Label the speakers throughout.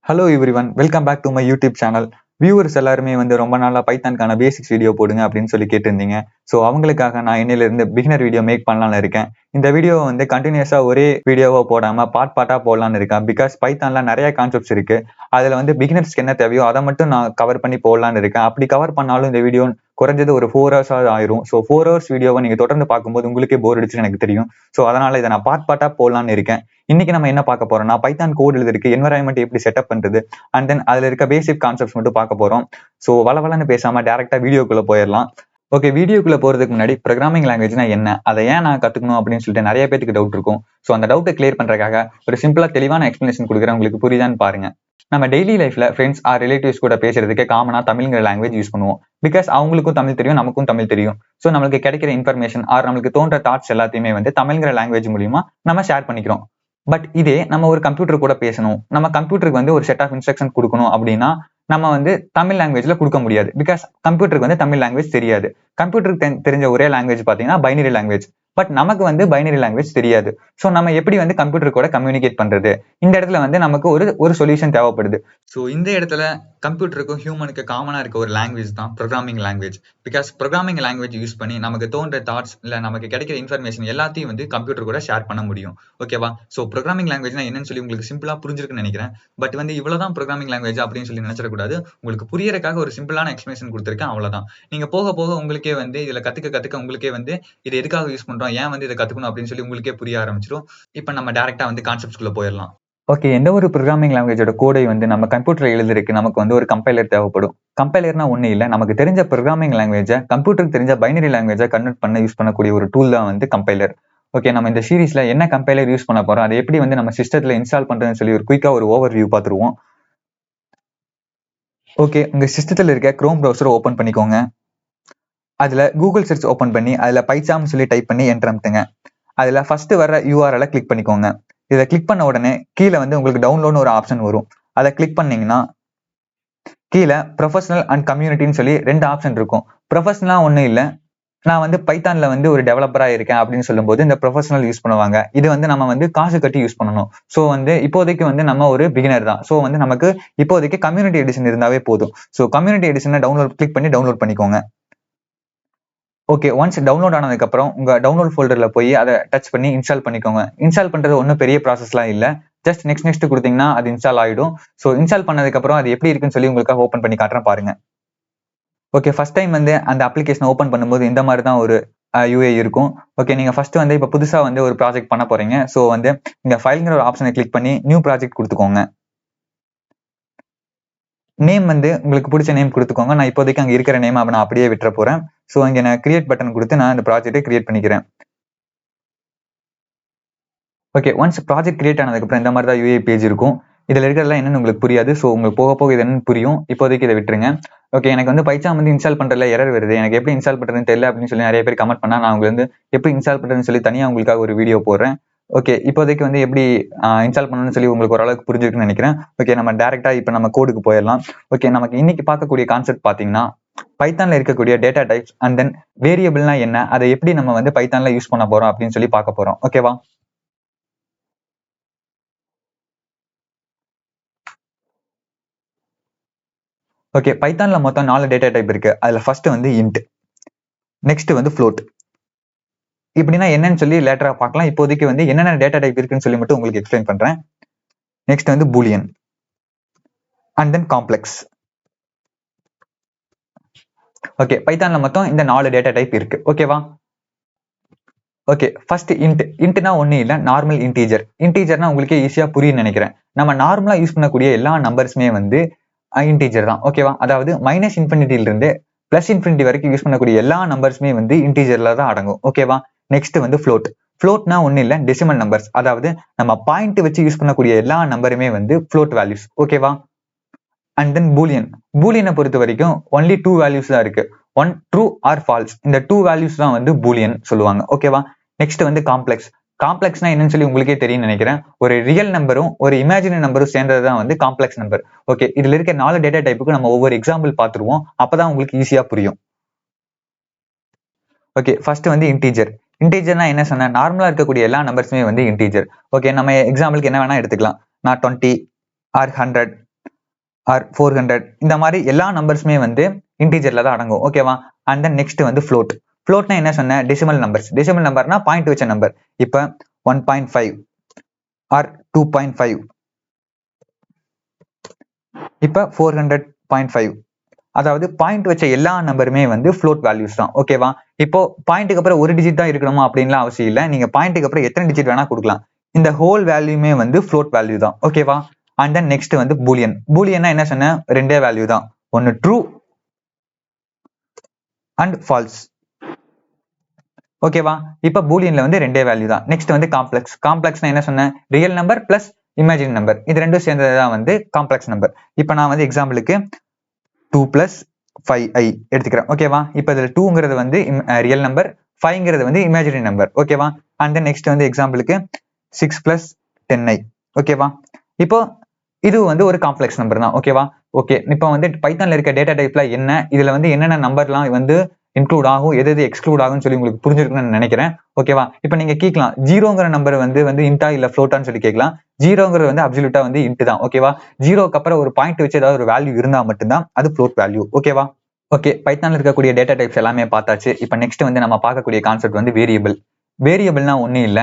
Speaker 1: Hello everyone, welcome back to my YouTube channel. Viewers எல்லாருமே ரொம்ப நாளா பைத்தான்கான பேசிக்ஸ் வீடியோ போடுங்க அப்படின்னு சொல்லி கேட்டிருந்தீங்க. ஸோ அவங்களுக்காக நான் இன்னையிலிருந்து பிகினர் வீடியோ மேக் பண்ணலாம்னு இருக்கேன். இந்த வீடியோ கண்டினியூஸா ஒரே வீடியோவா போடாம பார்ட்டா போடலாம்னு இருக்கேன். பிகாஸ் பைத்தான்ல நிறைய கான்செப்ட்ஸ் இருக்கு. அதுல பிகினர்ஸ்க்கு என்ன தேவையோ அதை மட்டும் நான் கவர் பண்ணி போடலாம்னு இருக்கேன். அப்படி கவர் பண்ணாலும் இந்த வீடியோ குறைஞ்சது ஒரு 4 hours ஆயிரும். ஸோ 4 hours வீடியோவை நீங்க தொடர்ந்து பார்க்கும்போது உங்களுக்கே போர் அடிச்சுன்னு எனக்கு தெரியும். ஸோ அதனால இதை நான் பார்ட்டா போடலாம்னு இருக்கேன். இன்னைக்கு நம்ம என்ன பார்க்க போறோம்னா பைத்தான் கோட் எழுதிருக்கு, என்வரான்மெண்ட் எப்படி செட்டப் பண்றது, அண்ட் தென் அதுல இருக்க பேசிக் கான்செப்ட்ஸ் மட்டும் பார்க்க போறோம். ஸோ வளவலன்னு பேசாம டைரக்டா வீடியோக்குள்ள போயிடலாம். ஓகே, வீடியோக்குள்ள போறதுக்கு முன்னாடி ப்ரோக்ராமிங் லாங்குவேஜ்னா என்ன, அதை ஏன் நான் கத்துக்கணும் அப்படின்னு சொல்லிட்டு நிறைய பேருக்கு டவுட் இருக்கும். ஸோ அந்த டவுட்டை கிளியர் பண்றதுக்காக ஒரு சிம்பிளா தெளிவான எக்ஸ்பிளனேஷன் கொடுக்குறேன். உங்களுக்கு புரியுதான்னு பாருங்க. நம்ம டெய்லி லைஃப்ல ஃப்ரெண்ட்ஸ் ஆர் ரிலேட்டிவ்ஸ் கூட பேசுறதுக்கு காமனா தமிழ்ங்கிற லாங்குவேஜ் யூஸ் பண்ணுவோம். பிகாஸ் அவங்களுக்கும் தமிழ் தெரியும், நமக்கும் தமிழ் தெரியும். ஸோ நம்மளுக்கு கிடைக்கிற இன்ஃபர்மேஷன் ஆர் நம்மளுக்கு தோன்ற தாட்ஸ் எல்லாத்தையுமே தமிழ்ங்கிற லாங்குவேஜ் மூலியமா நம்ம ஷேர் பண்ணிக்கிறோம். பட் இதே நம்ம ஒரு கம்ப்யூட்டர் கூட பேசணும், நம்ம கம்ப்யூட்டருக்கு ஒரு செட் ஆஃப் இன்ஸ்ட்ரக்ஷன் கொடுக்கணும் அப்படின்னா நம்ம தமிழ் லாங்குவேஜ்ல கொடுக்க முடியாது. பிகாஸ் கம்ப்யூட்டருக்கு தமிழ் லாங்குவேஜ் தெரியாது. கம்ப்யூட்டருக்கு தெரிஞ்ச ஒரே லாங்குவேஜ் பாத்தீங்கன்னா பைனரி லாங்குவேஜ். பட் நமக்கு பைனரி லாங்குவேஜ் தெரியாது. ஸோ நம்ம எப்படி கம்ப்யூட்டர் கூட கம்யூனிகேட் பண்றது? இந்த இடத்துல நமக்கு ஒரு சொல்யூஷன் தேவைப்படுது. ஸோ இந்த இடத்துல கம்ப்யூட்டருக்கும் ஹியூமனுக்கு காமனா இருக்க ஒரு லாங்குவேஜ் தான் programming language. Because programming language use பண்ணி நமக்கு தோன்ற தாட்ஸ் இல்ல நமக்கு கிடைக்கிற இன்ஃபர்மேஷன் எல்லாத்தையும் கம்ப்யூட்டர் கூட ஷேர் பண்ண முடியும். ஓகேவா? ஸோ ப்ரோக்ராமிங் லாங்குவேஜ்னா என்னன்னு சொல்லி உங்களுக்கு சிம்பிளா புரிஞ்சிருக்குன்னு நினைக்கிறேன். பட் இவ்வளவுதான் ப்ரோக்ராமிங் லாங்குவேஜ் அப்படின்னு சொல்லி நினைச்சிடக்கூடாது. உங்களுக்கு புரியறதுக்காக ஒரு சிம்பிளான எக்ஸ்பிளேஷன் கொடுத்திருக்கேன், அவ்வளவுதான். நீங்க போக போக உங்களுக்கே இதுல கத்துக்க உங்களுக்கே இது எதுக்காக யூஸ் பண்றோம், ஏன் இதை கத்துக்கணும் அப்படின்னு சொல்லி உங்களுக்கே புரிய ஆரம்பிச்சிடும். இப்ப நம்ம டைரக்டா கான்செப்ட்ஸ்குள்ள போயிடலாம். ஓகே, எந்த ஒரு ப்ரோக்ராமிங் லாங்குவேஜோட கோடை நம்ம கம்ப்யூட்டர் எழுதுறதுக்கு நமக்கு ஒரு கம்பைலர் தேவைப்படும். கம்பைலர்னா ஒண்ணு இல்ல, நமக்கு தெரிஞ்ச ப்ரோக்ராமிங் லாங்குவேஜை கம்ப்யூட்டருக்கு தெரிஞ்ச பைனரி லாங்குவேஜை கன்வெர்ட் பண்ண யூஸ் பண்ணக்கூடிய ஒரு டூல் தான் கம்பைலர். ஓகே, நம்ம இந்த சீரீஸ்ல என்ன கம்பைலர் யூஸ் பண்ண போறோம், அதை எப்படி நம்ம சிஸ்டத்துல இன்ஸ்டால் பண்றதுன்னு சொல்லி ஒரு குயிக்கா ஒரு ஓவர் வியூ பார்த்துருவோம். ஓகே, உங்க சிஸ்டத்துல இருக்க குரோம் ப்ரௌசரை ஓபன் பண்ணிக்கோங்க. அதுல கூகுள் சர்ச் ஓபன் பண்ணி அதுல பைசாம் சொல்லி டைப் பண்ணி என்டர் அமுத்துங்க. அதுல ஃபர்ஸ்ட் வர URL கிளிக் பண்ணிக்கோங்க. இதை கிளிக் பண்ண உடனே கீழே உங்களுக்கு டவுன்லோட் ஒரு ஆப்ஷன் வரும். அதை கிளிக் பண்ணீங்கன்னா கீழே ப்ரொஃபஷனல் அண்ட் கம்யூனிட்டின்னு சொல்லி 2 ஆப்ஷன் இருக்கும். ப்ரொஃபஷனலா ஒன்றும் இல்லை, நான் பைத்தான்ல ஒரு டெவலப்பரா இருக்கேன் அப்படின்னு சொல்லும்போது இந்த ப்ரொஃபஷனல் யூஸ் பண்ணுவாங்க. இது நம்ம காசு கட்டி யூஸ் பண்ணணும். ஸோ இப்போதைக்கு நம்ம ஒரு பிகினர் தான். ஸோ நமக்கு இப்போதைக்கு கம்யூனிட்டி எடிஷன் இருந்தாவே போதும். ஸோ கம்யூனிட்டி எடிஷனை கிளிக் பண்ணி டவுன்லோட் பண்ணிக்கோங்க. ஓகே, ஒன்ஸ் டவுன்லோட் ஆனதுக்கு அப்புறம் உங்க டவுன்லோட் ஃபோல்டர்ல போய் அதை டச் பண்ணி இன்ஸ்டால் பண்ணிக்கோங்க. இன்ஸ்டால் பண்றது ஒன்றும் பெரிய ப்ராசஸ்லாம் இல்லை. ஜஸ்ட் நெக்ஸ்ட் கொடுத்தீங்கன்னா அது இன்ஸ்டால் ஆயிடும். ஸோ இன்ஸ்டால் பண்ணதுக்கு அப்புறம் அது எப்படி இருக்குன்னு சொல்லி உங்களுக்காக ஓப்பன் பண்ணி காட்டுறேன் பாருங்க. ஓகே, ஃபர்ஸ்ட் டைம் அந்த அப்ளிகேஷன் ஓப்பன் பண்ணும்போது இந்த மாதிரி தான் ஒரு UI இருக்கும். ஓகே, நீங்க ஃபர்ஸ்ட் இப்போ புதுசா ஒரு ப்ராஜெக்ட் பண்ண போறீங்க. ஸோ இங்க ஃபைல்ங்கிற ஒரு ஆப்ஷனை கிளிக் பண்ணி நியூ ப்ராஜெக்ட் கொடுத்துக்கோங்க. நேம் உங்களுக்கு பிடிச்ச நேம் கொடுத்துக்கோங்க. நான் இப்போதைக்கு அங்க இருக்கிற நேம் நான் அப்படியே விட்டுற போறேன். ஸோ இங்க நான் கிரியேட் பட்டன் கொடுத்து நான் இந்த ப்ராஜெக்டை கிரியேட் பண்ணிக்கிறேன். ஓகே, ஒன்ஸ் ப்ராஜெக்ட் கிரியேட் ஆனதுக்கு அப்புறம் இந்த மாதிரி தான் UI பேஜ் இருக்கும். இதுல இருக்கிறதெல்லாம் என்னன்னு உங்களுக்கு புரியாது. ஸோ உங்களுக்கு போக போக இது என்னன்னு புரியும். இப்போதைக்கு இதை விட்டுருங்க. ஓகே, எனக்கு பைசாம் இன்ஸ்டால் பண்றதுல எரர் வருது, எனக்கு எப்படி இன்ஸ்டால் பண்றதுன்னு தெரியல அப்படின்னு சொல்லி நிறைய பேர் கமெண்ட் பண்ணா நான் உங்களுக்கு எப்படி இன்ஸ்டால் பண்றதுன்னு சொல்லி தனியா உங்களுக்காக ஒரு வீடியோ போடுறேன். ஓகே, இப்போதைக்கு எப்படி இன்ஸ்டால் பண்ணணும்னு சொல்லி உங்களுக்கு ஓரளவுக்கு புரிஞ்சிருக்குன்னு நினைக்கிறேன். ஓகே, நம்ம டைரக்டா இப்போ நம்ம கோடுக்கு போயிடலாம். ஓகே, நமக்கு இன்னைக்கு பார்க்கக்கூடிய கான்செப்ட் பாத்தீங்கன்னா பைத்தான்ல இருக்கக்கூடிய டேட்டா டைப்ஸ் அண்ட் தென் வேரியபிள்னா என்ன, அதை எப்படி நம்ம பைத்தான்ல யூஸ் பண்ண போறோம் அப்படின்னு சொல்லி பார்க்க போறோம். ஓகேவா? ஓகே, பைத்தான்ல மொத்தம் 4 டேட்டா டைப் இருக்கு. அதுல ஃபர்ஸ்ட் இன்ட், நெக்ஸ்ட் ஃப்ளோட். இப்படின்னா என்னன்னு சொல்லி லேட்டரா பார்க்கலாம். இப்போதைக்கு என்னென்ன டேட்டா டைப் இருக்குன்னு சொல்லி மட்டும் உங்களுக்கு எக்ஸ்பிளைன் பண்றேன். Next Boolean and then complex. Okay, பைத்தான்ல மொத்தம் இந்த 4 டேட்டா டைப் இருக்கு. ஓகேவா? ஓகே, ஃபர்ஸ்ட் இன்ட்னா ஒண்ணு இல்ல, நார்மல் இன்டீஜர். இன்டீஜர்னா உங்களுக்கே ஈஸியா புரியும் நினைக்கிறேன். நம்ம நார்மலா யூஸ் பண்ணக்கூடிய எல்லா நம்பர்ஸுமே இன்டீஜர் தான். ஓகேவா? அதாவது மைனஸ் இன்ஃபினிட்டில இருந்து பிளஸ் இன்ஃபினிட்டி வரைக்கும் யூஸ் பண்ணக்கூடிய எல்லா நம்பர்ஸுமே இன்டீஜர்ல தான் அடங்கும். ஓகேவா? Next float. ஃப்ளோட்னா ஒண்ணு இல்ல, டெசிமல் நம்பர்ஸ். அதாவது நம்ம பாயிண்ட் வச்சு யூஸ் பண்ணக்கூடிய எல்லா நம்பருமே ஃப்ளோட் வேல்யூஸ். ஓகேவா? And then Boolean. பூலியனை பொறுத்த வரைக்கும் ஒன்லி 2 வேல்யூஸ் தான் இருக்கு. One true or false. இந்த 2 வேல்யூஸ் தான் பூலியன் சொல்லுவாங்க. ஓகேவா? Next complex. காம்ப்ளெக்ஸ்னா என்னன்னு சொல்லி உங்களுக்கே தெரியும் நினைக்கிறேன். ஒரு ரியல் நம்பரும் ஒரு இமேஜினரி நம்பரும் சேர்ந்தது தான் காம்ப்ளெக்ஸ் நம்பர். ஓகே, இதுல இருக்க 4 டேட்டா டைப்புக்கு நம்ம ஒவ்வொரு எக்ஸாம்பிள் பார்த்துருவோம். அப்பதான் உங்களுக்கு ஈஸியா புரியும். Okay, first integer. இன்டீஜர்னா என்ன சொன்ன, நார்மலா இருக்கக்கூடிய எல்லா நம்பர்ஸுமே இன்டீஜர். ஓகே, நம்ம எக்ஸாம்பிளுக்கு என்ன வேணா எடுத்துக்கலாம். நான் 20 ஆர் 100 ஆர் 400 இந்த மாதிரி எல்லா நம்பர்ஸுமே வந்து இன்டீஜர்ல தான் அடங்கும். ஓகேவா? அண்ட் தென் நெக்ஸ்ட் வந்து ஃப்ளோட். ஃப்ளோட்னா என்ன சொன்னேன்? Decimal numbers. டெசிமல் நம்பர்னா பாயிண்ட் வச்ச நம்பர். இப்போ 1.5 ஆர் 2.5, இப்போ 400.5. அதாவது பாயிண்ட் வச்ச எல்லா நம்பருமே வந்து ஃப்ளோட் வேல்யூஸ் தான். ஓகேவா? இப்போ பாயிண்ட்டுக்கு அப்புறம் ஒரு டிஜிட் தான் இருக்கணுமா அப்படின்லாம் அவசியம் இல்லை. நீங்க பாயிண்ட்டுக்கு அப்புறம் எத்தனை டிஜிட் வேணா கொடுக்கலாம். இந்த ஹோல் வேல்யூமே வந்து ஃப்ளோட் வேல்யூ தான். ஓகேவா? அண்ட் தென் நெக்ஸ்ட் வந்து பூலியன். பூலியன்னா என்ன சொன்னேன்? ரெண்டே வேல்யூ தான். ஒன்னு ட்ரூ அண்ட் ஃபால்ஸ். ஓகேவா? இப்ப பூலியன்ல வந்து ரெண்டே வேல்யூ தான். நெக்ஸ்ட் வந்து காம்ப்ளெக்ஸ். காம்ப்ளெக்ஸ்னா என்ன சொன்னேன்? Real number plus imaginary number, இது ரெண்டும் சேர்ந்ததுதான் வந்து காம்ப்ளெக்ஸ் நம்பர். இப்ப நான் வந்து எக்ஸாம்பிளுக்கு 2 + 5i எடுத்துக்கிறேன். ஓகேவா? இப்ப இதுல 2ங்கிறது வந்து ரியல் நம்பர், 5ங்கிறது வந்து இமேஜினரி நம்பர். ஓகேவா? அண்ட் தென் நெக்ஸ்ட் வந்து எக்ஸாம்பிளுக்கு 6 + 10i. ஓகேவா? இப்போ இது வந்து ஒரு காம்ப்ளெக்ஸ் நம்பர் தான். ஓகேவா? ஓகே, இப்போ வந்து பைத்தான்ல இருக்க டேட்டா டைப்ல என்ன, இதுல வந்து என்னென்ன நம்பர்லாம் வந்து இன்க்ளூட் ஆகும், எது எது எக்ஸ்க்ளூட் ஆகும்னு சொல்லி உங்களுக்கு புரிஞ்சிருக்குன்னு நினைக்கிறேன். ஓகேவா? இப்போ நீங்க கேட்கலாம், ஜீரோங்கிற நம்பர் வந்து இன்டா இல்ல ஃப்ளோட்டான்னு சொல்லி கேட்கலாம். ஜீரோங்கிறது வந்து அப்சல்யூட்டா வந்து இன்ட் தான். ஓகேவா? ஜீரோக்கு அப்புறம் ஒரு பாயிண்ட் வச்சு ஏதாவது ஒரு வேல்யூ இருந்தா மட்டும்தான் அது ஃப்ளோட் வேல்யூ. ஓகேவா? ஓகே, பைத்தான்ல இருக்கக்கூடிய டேட்டா டைப்ஸ் எல்லாமே பார்த்தாச்சு. இப்போ நெக்ஸ்ட் வந்து நம்ம பார்க்கக்கூடிய கான்செப்ட் வந்து வேரியபிள். வேரியபிள்னா ஒன்றும் இல்லை.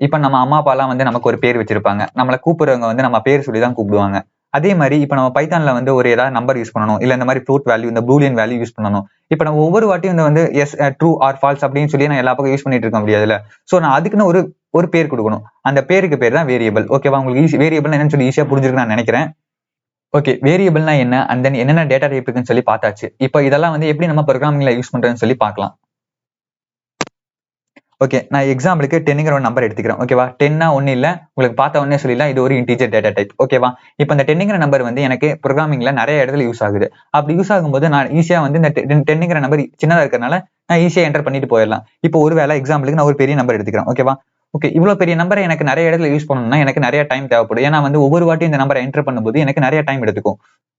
Speaker 1: இப்போ நம்ம அம்மா அப்பாலாம் வந்து நமக்கு ஒரு பேர் வச்சிருப்பாங்க. நம்மளை கூப்பிடுறவங்க வந்து நம்ம பேர் சொல்லி தான் கூப்பிடுவாங்க. அதே மாதிரி இப்போ நம்ம பைத்தான்ல வந்து ஒரு ஏதாவது நம்பர் யூஸ் பண்ணணும், இல்லை இந்த மாதிரி ஃப்ளோட் வேல்யூ, இந்த பூலியன் வேல்யூ யூஸ் பண்ணணும். இப்போ நம்ம ஒவ்வொரு வாட்டியும் வந்து எஸ் ட்ரூ ஆர் ஃபால்ஸ் அப்படின்னு சொல்லி நான் எல்லா பக்கம் யூஸ் பண்ணிட்டு இருக்க முடியாதுல்ல. ஸோ நான் அதுக்குன்னு ஒரு பேர் கொடுக்கணும். அந்த பேருக்கு பேர் தான் வேரியபிள். ஓகேவா? உங்களுக்கு ஈஸி வேரியபிள் என்னன்னு சொல்லி ஈஸியா புரிஞ்சிருக்குன்னு நான் நினைக்கிறேன். ஓகே, வேரியபிள்னா என்ன, அண்ட் தென் என்னென்ன டேட்டா டைப் இருக்குன்னு சொல்லி பார்த்தாச்சு. இப்போ இதெல்லாம் வந்து எப்படி நம்ம ப்ரோக்ராமிங்ல யூஸ் பண்றதுன்னு சொல்லி பார்க்கலாம். ஓகே, நான் எக்ஸாம்பிளுக்கு 10ங்கிற ஒரு நம்பர் எடுத்துக்கிறேன். ஓகேவா? 10னா ஒன்றும் இல்லை, உங்களுக்கு பார்த்த உடனே சொல்லிடலாம், இது ஒரு இன்டீஜர் டேட்டா டைப். ஓகேவா? இப்போ இந்த 10ங்கிற நம்பர் வந்து எனக்கு ப்ரோக்ராமிங்ல நிறைய இடத்துல யூஸ் ஆகுது. அப்படி யூஸ் ஆகும்போது நான் ஈஸியா வந்து இந்த 10ங்கிற நம்பர் சின்னதா இருக்கிறதுனால நான் ஈஸியா என்டர் பண்ணிட்டு போயிடலாம். இப்போ ஒருவேளை எக்ஸாம்பிளுக்கு நான் ஒரு பெரிய நம்பர் எடுத்துக்கிறேன். ஓகேவா? ஓகே, இவ்வளவு பெரிய நம்பரை எனக்கு நிறைய இடத்துல யூஸ் பண்ணணும்னா எனக்கு நிறைய டைம் தேவைப்படும். ஏன்னா வந்து ஒவ்வொரு வாட்டியும் இந்த நம்பரை என்டர் பண்ணும்போது எனக்கு நிறைய டைம் எடுத்துக்கும்.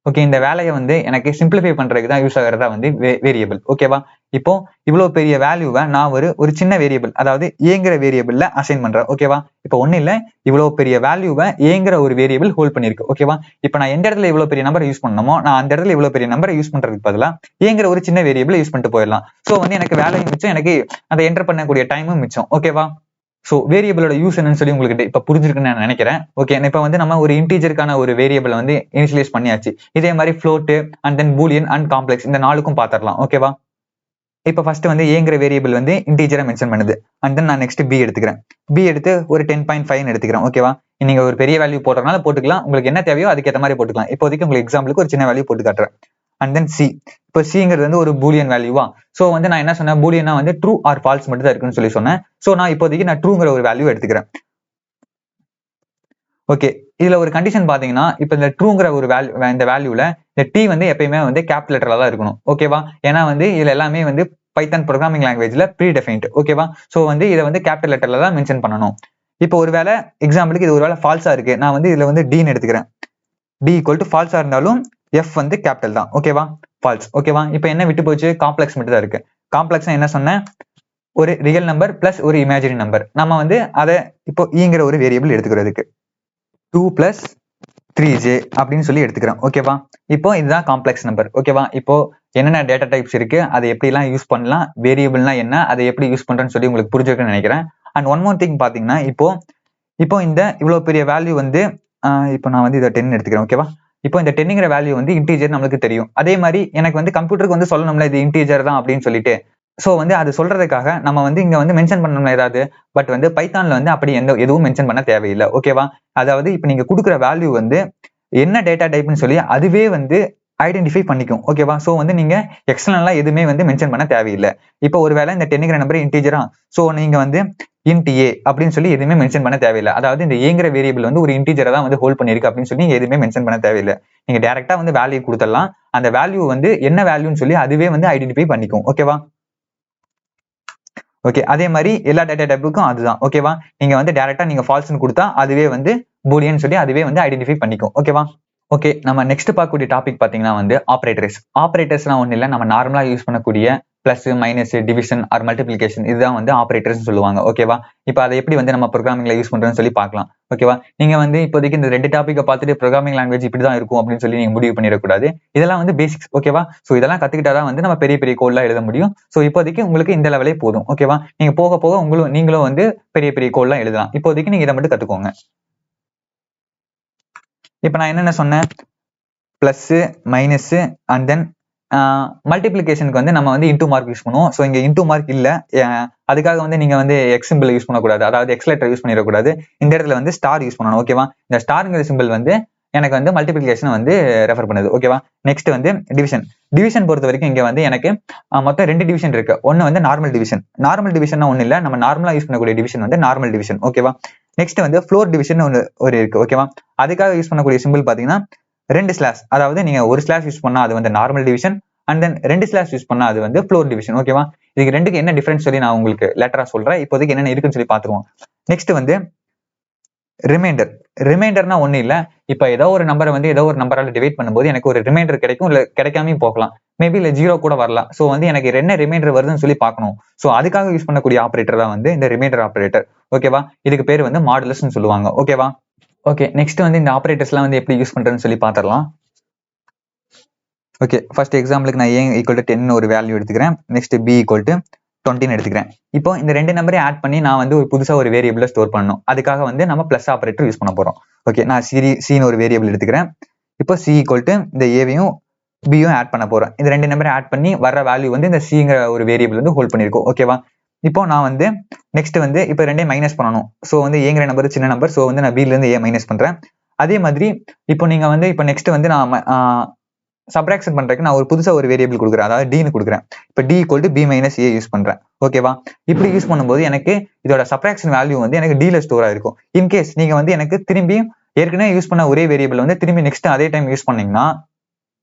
Speaker 1: ஓகே, இந்த வேலையை வந்து எனக்கு சிம்பிளிஃபை பண்றதுக்கு தான் யூஸ் ஆகிறதா வந்து வேரியபிள். ஓகேவா? இப்போ இவ்வளவு பெரிய வேல்யூவை நான் ஒரு சின்ன வேரியபிள், அதாவது ஏங்கிற வேரியபிள்ல அசைன் பண்றேன். ஓகேவா? இப்போ ஒன்னும் இல்லை, இவ்வளவு பெரிய வேல்யூவை ஏங்கிற ஒரு வேரியபிள் ஹோல்ட் பண்ணிருக்கு. ஓகேவா? இப்போ நான் எந்த இடத்துல இவ்வளவு பெரிய நம்பரை யூஸ் பண்ணணுமோ நான் அந்த இடத்துல இவ்வளவு பெரிய நம்பரை யூஸ் பண்றதுக்கு பதிலா ஏங்கிற ஒரு சின்ன வேரியபிள் யூஸ் பண்ணிட்டு போயிடலாம். ஸோ வந்து எனக்கு வேலையும் மிச்சம், எனக்கு அதை என்டர் பண்ணக்கூடிய டைமும் மிச்சம். ஓகேவா? ஸோ வேரியபிளோட யூஸ் என்னன்னு சொல்லி உங்களுக்கு இப்போ புரிஞ்சிருக்குன்னு நான் நினைக்கிறேன். ஓகே, இப்போ வந்து நம்ம ஒரு இன்டீஜருக்கான ஒரு வேரியபிள் வந்து இனிஷியலைஸ் பண்ணியாச்சு. இதே மாதிரி float and then Boolean and complex இந்த நாலுக்கும் பார்த்துடலாம். ஓகேவா? இப்போ ஃபர்ஸ்ட் வந்து ஏங்கிற வேரியபிள் வந்து இன்டீஜரை மென்ஷன் பண்ணுது. அண்ட் தென் நான் நெக்ஸ்ட் பி எடுத்துக்கிறேன். பி எடுத்து ஒரு 10.5 எடுத்துக்கிறேன். ஓகேவா? நீங்க ஒரு பெரிய வேல்யூ போடுறதுனால போட்டுக்கலாம், உங்களுக்கு என்ன தேவையோ அதுக்கேற்ற மாதிரி போட்டுக்கலாம். இப்போதைக்கு உங்களுக்கு எக்ஸாம்பிளுக்கு ஒரு சின்ன வேல்யூ போட்டு காட்டுறேன். And then C. இப்போ சிங்கிறது வந்து ஒரு பூலியன் வேல்யூவா. ஸோ வந்து நான் என்ன சொன்னேன், பூலியனா வந்து ட்ரூ ஆர் ஃபால்ஸ் மட்டும் தான் இருக்குன்னு சொல்லி சொன்னேன். ஸோ நான் இப்போதைக்கு நான் ட்ரூங்கிற ஒரு வேல்யூ எடுத்துக்கிறேன். ஓகே, இதுல ஒரு கண்டிஷன் பாத்தீங்கன்னா, இப்போ இந்த ட்ரூங்கிற ஒரு இந்த வேல்யூல இந்த டி வந்து எப்பயுமே வந்து கேபிட்டல் லெட்டர்ல தான் இருக்கணும். ஓகேவா? ஏன்னா வந்து இதுல எல்லாமே வந்து பைத்தான் ப்ரோக்ராமிங் லாங்குவேஜ்ல ப்ரீ டெஃபைன்ட். ஓகேவா? ஸோ வந்து இதை வந்து கேபிட்டல் லெட்டர்ல தான் மென்ஷன் பண்ணணும். இப்போ ஒரு வேலை எக்ஸாம்பிளுக்கு இது ஒரு வேலை ஃபால்ஸா இருக்கு, நான் வந்து இதுல வந்து டின்னு எடுத்துக்கிறேன். டி ஈக்குவல் டு ஃபால்ஸா இருந்தாலும் எஃப் வந்து கேபிட்டல் தான். ஓகேவா? ஃபால்ஸ். ஓகேவா? இப்போ என்ன விட்டு போச்சு, காம்ப்ளெக்ஸ் மட்டும் தான் இருக்கு. காம்ப்ளெக்ஸ் என்ன சொன்னேன், ஒரு ரியல் நம்பர் பிளஸ் ஒரு இமேஜினரி நம்பர். நம்ம வந்து அதை இப்போ ஈங்கிற ஒரு வேரியபிள் எடுத்துக்கிறதுக்கு 2 + 3j அப்படின்னு சொல்லி எடுத்துக்கிறோம். ஓகேவா? இப்போ இதுதான் காம்ப்ளெக்ஸ் நம்பர். ஓகேவா? இப்போ என்னென்ன டேட்டா டைப்ஸ் இருக்கு, அதை எப்படிலாம் யூஸ் பண்ணலாம், வேரியபிள்னா என்ன, அதை எப்படி யூஸ் பண்றேன்னு சொல்லி உங்களுக்கு புரிஞ்சிருக்குன்னு நினைக்கிறேன். அண்ட் ஒன் மோர் திங் பாத்தீங்கன்னா, இப்போ இந்த இவ்வளவு பெரிய வேல்யூ வந்து இப்போ நான் வந்து இதை 10 எடுத்துக்கிறேன். ஓகேவா? இப்போ இந்த 10ங்கிற வேல்யூ வந்து இன்டீஜர் நம்மளுக்கு தெரியும். அதே மாதிரி எனக்கு வந்து கம்ப்யூட்டருக்கு வந்து சொல்லணும்ல இது இன்டீஜர் தான் அப்படின்னு சொல்லிட்டு. ஸோ வந்து அது சொல்றதுக்காக நம்ம வந்து இங்க வந்து மென்ஷன் பண்ணணும் ஏதாவது. பட் வந்து பைத்தான்ல வந்து அப்படி எதுவும் மென்ஷன் பண்ண தேவையில்லை. ஓகேவா? அதாவது இப்போ நீங்க கொடுக்குற வேல்யூ வந்து என்ன டேட்டா டைப்னு சொல்லி அதுவே வந்து ஐடென்டிஃபை பண்ணிக்கும். ஓகேவா? ஸோ வந்து நீங்க எக்ஸ்டர்னலா எதுவுமே வந்து மென்ஷன் பண்ண தேவையில்லை. இப்போ ஒருவேளை இந்த 10ங்கிற நம்பர் இன்டீஜரா, ஸோ நீங்க வந்து இன்ட் ஏ அப்படின்னு சொல்லி எதுவுமே மென்ஷன் பண்ண தேவையில்லை. அதாவது இந்த ஏங்கிற வேரியபிள் வந்து ஒரு இன்டீஜரை தான் வந்து ஹோல்ட் பண்ணிருக்கு அப்படின்னு சொல்லி நீங்க எதுவுமே மென்ஷன் பண்ண தேவையில்லை. நீங்க டைரக்டா வந்து வேல்யூ கொடுத்துடலாம். அந்த வேல்யூ வந்து என்ன வேல்யூன்னு சொல்லி அதுவே வந்து ஐடென்டிஃபை பண்ணிக்கும். ஓகேவா? ஓகே, அதே மாதிரி எல்லா டேட்டா டைப்புக்கும் அதுதான். ஓகேவா? நீங்க வந்து டைரக்டா நீங்க ஃபால்ஸ்னு கொடுத்தா அதுவே வந்து பூலியன் சொல்லி அதுவே வந்து ஐடென்டிஃபை பண்ணிக்கும். ஓகேவா? ஓகே, நம்ம நெக்ஸ்ட் பார்க்கக்கூடிய டாபிக் பாத்தீங்கன்னா வந்து ஆபரேட்டர்ஸ். ஆபரேட்டர்ஸ்லாம் ஒன்றும் இல்லை, நம்ம நார்மலா யூஸ் பண்ணக்கூடிய plus minus division or multiplication இதுதான் வந்து ஆப்ரேட்டர்ஸ் சொல்லுவாங்க. ஓகேவா? இப்போ அதை எப்படி வந்து நம்ம ப்ரோக்ராமிங்ல யூஸ் பண்றோம்னு சொல்லி பார்க்கலாம். ஓகேவா? நீங்க வந்து இப்போதைக்கு இந்த 2 டாபிக்கை பார்த்துட்டு ப்ரோக்ராமிங் லாங்குவேஜ் இப்படிதான் இருக்கும் அப்படின்னு சொல்லி நீங்க முடிவு பண்ணிடக்கூடாது. இதெல்லாம் வந்து பேசிக்ஸ். ஓகேவா? ஸோ இதெல்லாம் கத்துக்கிட்டாதான் வந்து நம்ம பெரிய பெரிய கோட்லாம் எழுத முடியும். ஸோ இப்போதைக்கு உங்களுக்கு இந்த லெவலே போதும். ஓகேவா? நீங்க போக போக நீங்களும் வந்து பெரிய பெரிய கோட்லாம் எழுதலாம். இப்போதைக்கு நீங்க இதை மட்டும் கத்துக்கோங்க. இப்போ நான் என்னென்ன சொன்னேன்? பிளஸ் மைனஸ் அண்ட் தென் மல்டிபிளிகேஷனுக்கு வந்து நம்ம வந்து இன்டூ மார்க் யூஸ் பண்ணுவோம். ஸோ இங்க இன்டூ மார்க் இல்ல, அதுக்காக வந்து நீங்க வந்து எக்ஸ் சிம்பிள் யூஸ் பண்ணக்கூடாது, அதாவது எக்ஸ் லெட்டர் யூஸ் பண்ணிடக்கூடாது. இந்த இடத்துல வந்து ஸ்டார் யூஸ் பண்ணணும். ஓகேவா? இந்த ஸ்டார்ங்கிற சிம்பிள் வந்து எனக்கு வந்து மல்டிபிளிகேஷன் வந்து ரெஃபர் பண்ணுது. ஓகேவா? நெக்ஸ்ட் வந்து டிவிஷன். டிவிஷன் பொறுத்த வரைக்கும் இங்க வந்து எனக்கு மொத்தம் 2 டிவிஷன் இருக்கு. ஒன்னு வந்து நார்மல் டிவிஷன். நார்மல் டிவிஷன் ஒண்ணு இல்ல, நம்ம நார்மலா யூஸ் பண்ணக்கூடிய டிவிஷன் வந்து நார்மல் டிவிஷன். ஓகேவா? நெக்ஸ்ட் வந்து ஃப்ளோர் டிவிஷன் ஒரு இருக்கு. ஓகேவா? அதுக்காக யூஸ் பண்ணக்கூடிய சிம்பிள் பாத்தீங்கன்னா 2 ஸ்லாஷ். அதாவது நீங்க ஒரு ஸ்லாஷ் யூஸ் பண்ணா அது வந்து normal division, and then 2 slash use பண்ணா அது வந்து ஃப்ளோர் டிவிஷன். ஓகேவா? இதுக்கு ரெண்டுக்கு என்ன டிஃபரன்ஸ் சொல்லி நான் உங்களுக்கு லேட்டரா சொல்றேன். இப்போதைக்கு என்னென்ன இருக்குன்னு சொல்லி பாத்துருவோம். நெக்ஸ்ட் வந்து ரிமைண்டர். ரிமைண்டர்னா ஒண்ணு இல்ல, இப்ப ஏதோ ஒரு நம்பரை வந்து ஏதோ ஒரு நம்பரால டிவைட் பண்ணும்போது எனக்கு ஒரு ரிமைண்டர் கிடைக்கும், இல்ல கிடைக்காம போகலாம். மேபி இல்ல 0 கூட வரலாம். சோ வந்து எனக்கு என்ன ரிமைண்டர் வருதுன்னு சொல்லி பார்க்கணும். சோ அதுக்காக யூஸ் பண்ணக்கூடிய ஆபரேட்டர் தான் வந்து இந்த ரிமைண்டர் ஆபரேட்டர். ஓகேவா? இதுக்கு பேர் வந்து மாடுலஸ்னு சொல்லுவாங்க. ஓகேவா? ஓகே, நெக்ஸ்ட் வந்து இந்த ஆபரேட்டர்ஸ்லாம் வந்து எப்படி யூஸ் பண்றேன்னு சொல்லி பாத்திரலாம். ஓகே, ஃபர்ஸ்ட் எக்ஸாம்பிளுக்கு நான் a ஈக்குவல் டு 10 ஒரு வேல்யூ எடுத்துக்கிறேன். நெக்ஸ்ட் b ஈக்குவல் டு 20 எடுத்துக்கிறேன். இப்போ இந்த 2 நம்பரையும் ஆட் பண்ணி நான் வந்து ஒரு புதுசா ஒரு வேரியபிள ஸ்டோர் பண்ணணும். அதுக்காக வந்து நம்ம பிளஸ் ஆபரேட்டர் யூஸ் பண்ண போறோம். ஓகே, நான் சின்னு ஒரு வேரியபிள் எடுத்துக்கிறேன். இப்போ c ஈக்குவல் டு இந்த ஏவையும் பியும் ஆட் பண்ண போறேன். இந்த 2 நம்பரை ஆட் பண்ணி வர வேல்யூ வந்து இந்த சிங்கிற ஒரு வேரியபிள் வந்து ஹோல்ட் பண்ணிருக்கோம். ஓகேவா? இப்போ நான் வந்து நெக்ஸ்ட் வந்து இப்போ 2 மைனஸ் பண்ணணும். ஸோ வந்து ஏங்கிற நம்பர் சின்ன நம்பர், ஸோ வந்து நான் பில இருந்து ஏ மைனஸ் பண்றேன். அதே மாதிரி இப்போ நீங்க வந்து இப்போ நெக்ஸ்ட் வந்து நான் சப்ராக்ஷன் பண்றதுக்கு நான் ஒரு புதுசா ஒரு வேரியபிள் கொடுக்குறேன், அதாவது டின்னு கொடுக்குறேன். இப்போ D equal to B minus A use பண்றேன். ஓகேவா? இப்படி யூஸ் பண்ணும்போது எனக்கு இதோட சப்ராக்ஷன் வேல்யூ வந்து எனக்கு டில ஸ்டோர் ஆயிருக்கும். இன்கேஸ் நீங்க வந்து எனக்கு திரும்பி ஏற்கனவே யூஸ் பண்ண ஒரே வேரியபிள் வந்து திரும்பி நெக்ஸ்ட் அதே டைம் யூஸ் பண்ணீங்கன்னா,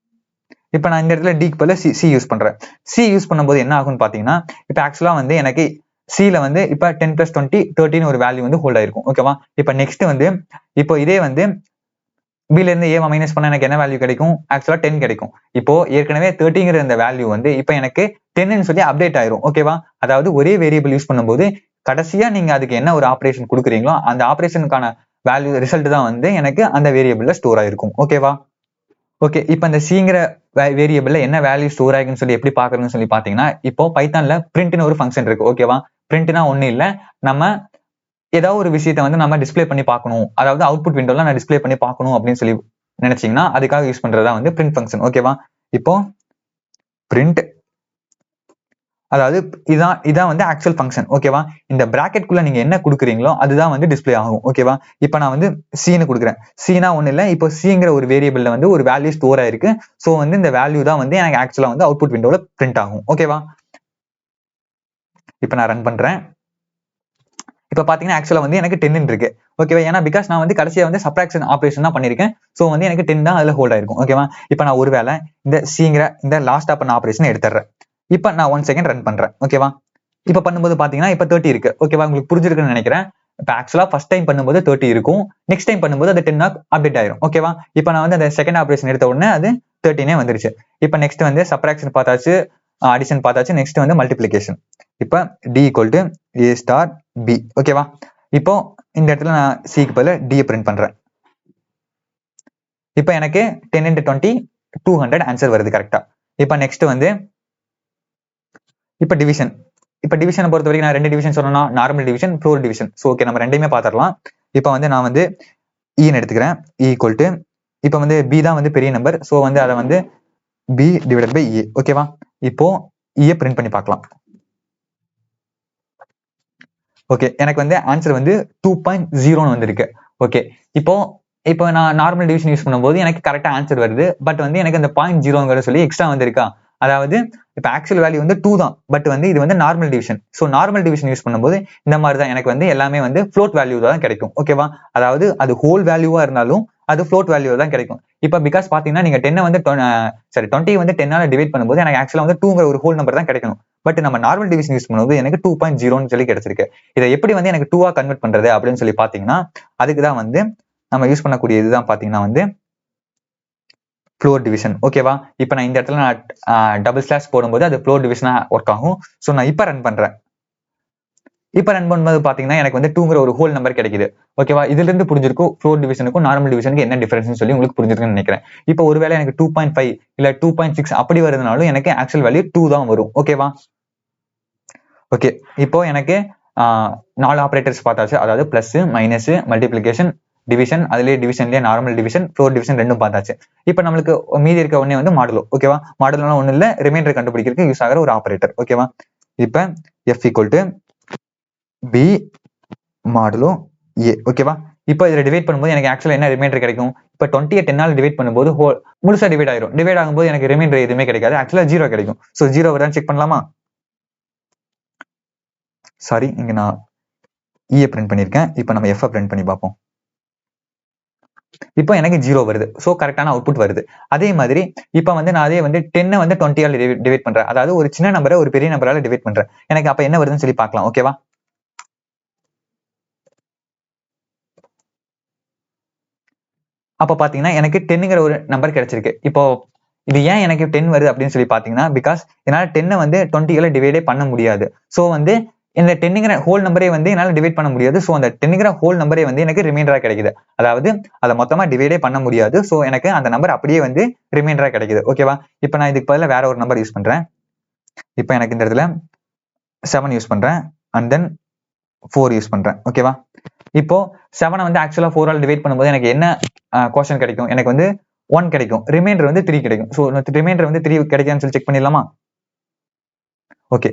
Speaker 1: இப்போ நான் இந்த இடத்துல டிக்கு பதிலா சி யூஸ் பண்றேன். சி யூஸ் பண்ணும்போது என்ன ஆகும்னு பாத்தீங்கன்னா, இப்போ ஆக்சுவலா வந்து எனக்கு சில வந்து இப்போ 10 + 20 13 ஒரு வேல்யூ வந்து ஹோல்ட் ஆயிருக்கும். ஓகேவா? இப்போ நெக்ஸ்ட் வந்து இப்போ இதே வந்து பில இருந்து ஏவா மைனஸ் பண்ணா எனக்கு என்ன வேல்யூ கிடைக்கும்? ஆக்சுவலா 10 கிடைக்கும். இப்போ ஏற்கனவே 30ங்கிற இந்த வேல்யூ வந்து இப்போ எனக்கு 10ன்னு சொல்லி அப்டேட் ஆயிரும். ஓகேவா? அதாவது ஒரே வேரியபிள் யூஸ் பண்ணும்போது கடைசியா நீங்க அதுக்கு என்ன ஒரு ஆபரேஷன் கொடுக்குறீங்களோ அந்த ஆபரேஷனுக்கான வேல்யூ ரிசல்ட் தான் வந்து எனக்கு அந்த வேரியபிள்ல ஸ்டோர் ஆயிருக்கும். ஓகேவா? ஓகே, இப்போ இந்த சிங்கிற வேரியபிள்ல என்ன வேல்யூ ஸ்டோர் ஆகுன்னு சொல்லி எப்படி பாக்குறதுன்னு சொல்லி பாத்தீங்கன்னா, இப்போ பைத்தான்ல பிரிண்ட்னு ஒரு ஃபங்க்ஷன் இருக்கு. ஓகேவா? பிரிண்ட்னா ஒண்ணு இல்ல, நம்ம ஏதாவது ஒரு விஷயத்த வந்து நம்ம டிஸ்பிளே பண்ணி பார்க்கணும், அதாவது அவுட்புட் விண்டோல நான் டிஸ்பிளே பண்ணி பார்க்கணும் அப்படின்னு சொல்லி நினைச்சீங்கன்னா அதுக்காக யூஸ் பண்றதா வந்து பிரிண்ட் ஃபங்க்ஷன். ஓகேவா? இப்போ பிரிண்ட் அதாவது இதான் வந்து ஆக்சுவல் ஃபங்க்ஷன். ஓகேவா? இந்த பிராக்கெட் குள்ள நீங்க என்ன கொடுக்குறீங்களோ அதுதான் வந்து டிஸ்பிளே ஆகும். ஓகேவா? இப்போ நான் வந்து சீனு கொடுக்குறேன். சீனா ஒண்ணு இல்ல, இப்போ சிங்கிற ஒரு வேரியபிள்ல வந்து ஒரு வேல்யூ ஸ்டோர் ஆயிருக்கு. ஸோ வந்து இந்த வேல்யூ தான் வந்து எனக்கு ஆக்சுவலா வந்து அவுட்புட் விண்டோல பிரிண்ட் ஆகும். ஓகேவா? இப்போ நான் ரன் பண்றேன். இப்போ பாத்தீங்கன்னா ஆக்சுவலா வந்து எனக்கு 10 இருக்கு. ஓகேவா? ஏன்னா பிகாஸ் நான் வந்து கடைசியா வந்து சப்ராக்ஷன் ஆபரேஷன் தான் பண்ணிருக்கேன். ஸோ வந்து எனக்கு 10 தான் அதுல ஹோல்ட் ஆயிருக்கும். ஓகேவா? இப்போ நான் ஒருவேளை இந்த சிங்கிற இந்த லாஸ்டா பண்ண ஆபரேஷன் எடுத்துறேன். இப்போ நான் 1 செகண்ட் ரன் பண்றேன். ஓகேவா? இப்போ பண்ணும்போது பாத்தீங்கன்னா இப்போ 30 இருக்கு. ஓகேவா? உங்களுக்கு புரிஞ்சிருக்குன்னு நினைக்கிறேன். இப்போ ஆக்சுவலா ஃபர்ஸ்ட் டைம் பண்ணும்போது 30 இருக்கும். நெக்ஸ்ட் டைம் பண்ணும்போது அது 10 அப்டேட் ஆயிரும். ஓகேவா? இப்போ நான் வந்து அந்த செகண்ட் ஆபரேஷன் எடுத்த உடனே அது 13 வந்துருச்சு. இப்போ நெக்ஸ்ட் வந்து சப்ராக்ஷன் பார்த்தாச்சு, அடிஷன் பார்த்தாச்சு, நெக்ஸ்ட் வந்து மல்டிபிளிகேஷன். இப்போ D equal to A star B. ஓகேவா? இப்போ இந்த இடத்துல நான் சிக்கு பதிலா டி பிரிண்ட் பண்றேன். இப்போ எனக்கு 10 × 20 200 ஆன்சர் வருது கரெக்டா. இப்போ நெக்ஸ்ட் வந்து இப்போ டிவிஷன். இப்போ டிவிஷனை பொறுத்த வரைக்கும் நான் 2 டிவிஷன் சொன்னா, normal division, floor division. So okay, நம்ம ரெண்டையுமே பார்த்துடலாம். இப்போ வந்து நான் வந்து ஈன்னு எடுத்துக்கிறேன். ஈக்குவல் டு இப்போ வந்து பி தான் வந்து பெரிய நம்பர். ஸோ வந்து அதை வந்து பி டிவைடட் பை ஏ. ஓகேவா? இப்போ ஈயை பிரிண்ட் பண்ணி பார்க்கலாம். ஓகே, எனக்கு வந்து ஆன்சர் வந்து 2.0 வந்திருக்கு. ஓகே, இப்போ நான் நார்மல் டிவிஷன் யூஸ் பண்ணும்போது எனக்கு கரெக்டா ஆன்சர் வருது. பட் வந்து எனக்கு அந்த 0.0 சொல்லி எக்ஸ்ட்ரா வந்திருக்கா. அதாவது இப்போ ஆக்சுவல் வேல்யூ வந்து 2 தான், பட் வந்து இது வந்து normal division. So normal division use பண்ணும்போது இந்த மாதிரி தான் எனக்கு வந்து எல்லாமே வந்து ஃப்ளோட் வேல்யூ தான் கிடைக்கும். ஓகேவா? அதாவது அது ஹோல் வேல்யூவா இருந்தாலும் அது ஃப்ளோட் வேல்யூ தான் கிடைக்கும். இப்போ பிகாஸ் பாத்தீங்கன்னா நீங்க 10 வந்து 20 வந்து 10 டிவைட் பண்ணும்போது எனக்கு ஆக்சுவலா வந்து 2ங்கிற ஒரு ஹோல் நம்பர் தான் கிடைக்கணும். பட் நம்ம நார்மல் டிவிஷன் யூஸ் பண்ணும்போது எனக்கு 2.0 சொல்லி கிடைச்சிருக்கு. இதை எப்படி வந்து எனக்கு 2ஆ கன்வெர்ட் பண்றது அப்படின்னு சொல்லி பாத்தீங்கன்னா, அதுக்கு தான் வந்து நம்ம யூஸ் பண்ணக்கூடிய இதுதான் பாத்தீங்கன்னா வந்து ஃப்ளோர் டிவிஷன். ஓகேவா? இப்போ நான் இந்த இடத்துல நான் டபுள் ஸ்லாஷ் போடும்போது அது ஃப்ளோர் டிவிஷனா ஒர்க் ஆகும். ஸோ நான் இப்போ ரன் பண்றேன். இப்போ ரன் பண்ணும்போது பாத்தீங்கன்னா எனக்கு வந்து 2ங்கிற ஒரு ஹோல் நம்பர் கிடைக்குது. ஓகேவா? இதுல இருந்து புரிஞ்சிருக்கும் ஃப்ளோர் டிவிஷனுக்கும் நார்மல் டிவிஷனுக்கு என்ன டிஃபரன்ஸ்னு சொல்லி உங்களுக்கு புரிஞ்சிருக்குன்னு நினைக்கிறேன். இப்போ ஒருவேளை எனக்கு 2.5 இல்ல 2.6 அப்படி வருதுனாலும் எனக்கு ஆக்சுவல் வேல்யூ 2 தான் வரும். ஓகேவா? ஓகே, இப்போ எனக்கு 4 ஆபரேட்டர்ஸ் பார்த்தாச்சு. அதாவது பிளஸ், மைனஸ், மல்டிபிளிகேஷன், டிவிஷன், அதுலயே டிவிஷன்லயே நார்மல் டிவிஷன், ஃப்ளோர் டிவிஷன் ரெண்டும் பார்த்தாச்சு. இப்போ நம்மளுக்கு மீதி இருக்க ஒண்ணே வந்து மாடுலோ. ஓகேவா? மாடுலோனா ஒண்ணு இல்ல, ரிமைண்டர் கண்டுபிடிக்கிறதுக்கு யூஸ் ஆகிற ஒரு ஆபரேட்டர். ஓகேவா? இப்போ F = B மாடுலோ A. ஓகேவா? இப்போ இதில் டிவைட் பண்ணும்போது எனக்கு ஆக்சுவலா என்ன ரிமைண்டர் கிடைக்கும்? இப்போ 20 10ஆல் டிவைட் பண்ணும்போது முழுசா டிவைட் ஆயிரும். டிவைட் ஆகும்போது எனக்கு ரிமைண்டர் எதுவுமே கிடைக்காது. ஆக்சுவலா 0 கிடைக்கும். ஸோ 0 வருதான்னு செக் பண்ணலாமா? சாரி, இங்க நான் E பிரிண்ட் பண்ணிருக்கேன். இப்போ நம்ம F பிரிண்ட் பண்ணி பார்ப்போம். இப்போ எனக்கு 0 வருது. ஸோ கரெக்டான அவுட்புட் வருது. அதே மாதிரி இப்போ வந்து நான் அதே வந்து 10 வந்து 20ஆல் டிவைட் பண்றேன். அதாவது ஒரு சின்ன நம்பரை ஒரு பெரிய நம்பரால டிவைட் பண்றேன். எனக்கு அப்ப என்ன வருதுன்னு சொல்லி பார்க்கலாம். ஓகேவா? அப்ப பாத்தீங்கன்னா எனக்கு 10ங்கிற ஒரு நம்பர் கிடைச்சிருக்கு. இப்போ இது ஏன் எனக்கு 10 வருது அப்படின்னு சொல்லி பாத்தீங்கன்னா, பிகாஸ் என்னால 10 வந்து 20ஆல டிவைடே பண்ண முடியாது. ஸோ வந்து இந்த 10ங்கிற ஹோல் நம்பரே வந்து என்னால டிவைட் பண்ண முடியாது. ஸோ அந்த 10ங்கிற ஹோல் நம்பரே வந்து எனக்கு ரிமைண்டரா கிடைக்குது. அதாவது அதை மொத்தமா டிவைடே பண்ண முடியாது. ஸோ எனக்கு அந்த நம்பர் அப்படியே வந்து ரிமைண்டரா கிடைக்குது. ஓகேவா? இப்போ நான் இதுக்கு பதிலா வேற ஒரு நம்பர் யூஸ் பண்றேன். இப்போ எனக்கு இந்த இடத்துல 7 யூஸ் பண்றேன் அண்ட் தென் 4 யூஸ் பண்றேன். ஓகேவா? இப்போ 7 வந்து ஆக்சுவலா 4ஆல் டிவைட் பண்ணும்போது எனக்கு என்ன கோஷன் கிடைக்கும்? எனக்கு வந்து 1 கிடைக்கும். ரிமைண்டர் வந்து 3 கிடைக்கும். ஸோ ரிமைண்டர் வந்து 3 கிடைக்கான்னு சொல்லி செக் பண்ணிடலாமா? ஓகே,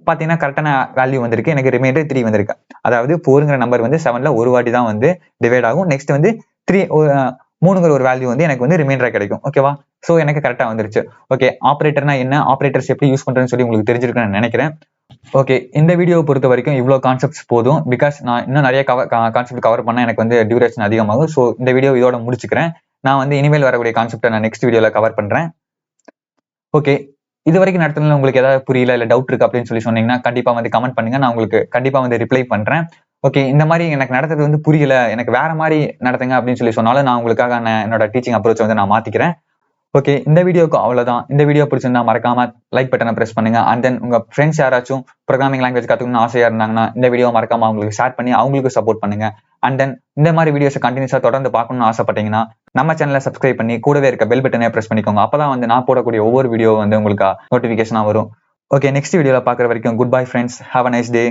Speaker 1: பாத்தீங்கன்னா கரெக்டான வேல்யூ வந்திருக்கு. எனக்கு ரிமைண்டர் 3 வந்திருக்கு. அதாவது 4ங்கிற நம்பர் வந்து 7ல ஒரு வாட்டி தான் வந்து டிவைட் ஆகும். நெக்ஸ்ட் வந்து 3ங்கிற ஒரு வேல்யூ வந்து எனக்கு வந்து ரிமைண்டரா கிடைக்கும். ஓகேவா? ஸோ எனக்கு கரெக்டா வந்துருச்சு. ஓகே, ஆபரேட்டர்னா என்ன, ஆபரேட்டர்ஸ் எப்படி யூஸ் பண்றேன்னு சொல்லி உங்களுக்கு தெரிஞ்சிருக்குன்னு நினைக்கிறேன். ஓகே, இந்த வீடியோவை பொறுத்த வரைக்கும் இவ்வளோ கான்செப்ட்ஸ் போதும். பிகாஸ் நான் இன்னும் நிறைய கான்செப்ட் கவர் பண்ணா எனக்கு வந்து டியூரேஷன் அதிகமாகும். ஸோ இந்த வீடியோ இதோட முடிச்சுக்கிறேன். நான் வந்து இனிமேல் வரக்கூடிய கான்செப்டை நான் நெக்ஸ்ட் வீடியோல கவர் பண்றேன். ஓகே, இது வரைக்கும் நடத்துனதுல உங்களுக்கு ஏதாவது புரியல இல்ல டவுட் இருக்கு அப்படின்னு சொல்லி சொன்னீங்கன்னா கண்டிப்பா வந்து கமெண்ட் பண்ணுங்க. நான் உங்களுக்கு கண்டிப்பா வந்து ரிப்ளை பண்றேன். ஓகே, இந்த மாதிரி எனக்கு நடத்துறது வந்து புரியல, எனக்கு வேற மாதிரி நடத்துங்க அப்படின்னு சொல்லி சொன்னாலும் நான் உங்களுக்காக என்னோட டீச்சிங் அப்ரோச் வந்து நான் மாத்திக்கிறேன். ஓகே, இந்த வீடியோக்கு அவ்வளவுதான். இந்த வீடியோ பிடிச்சிருந்தா மறக்காம லைக் பட்டனை பிரஸ் பண்ணுங்க. அண்ட் தென் உங்க ஃப்ரெண்ட்ஸ் யாராச்சும் ப்ரோக்ராமிங் லாங்குவேஜ் கத்துக்கணும்னு ஆசையா இருந்தாங்கன்னா இந்த வீடியோ மறக்காம அவங்களுக்கு ஷேர் பண்ணி அவங்களுக்கு சப்போர்ட் பண்ணுங்க. அண்ட் தென் இந்த மாதிரி வீடியோஸ் கண்டினியூஸா தொடர்ந்து பார்க்கணும்னு ஆசைப்பட்டீங்கன்னா நம்ம சேனலை சப்ஸ்கிரைப் பண்ணி கூடவே இருக்க பெல் பட்டனை பிரஸ் பண்ணிக்கோங்க. அப்பதான் வந்து நான் போடக்கூடிய ஒவ்வொரு வீடியோ வந்து உங்களுக்கு நோட்டிபிகேஷனா வரும். ஓகே, நெக்ஸ்ட் வீடியோல பாக்குற வரைக்கும் good bye friends. Have a nice day.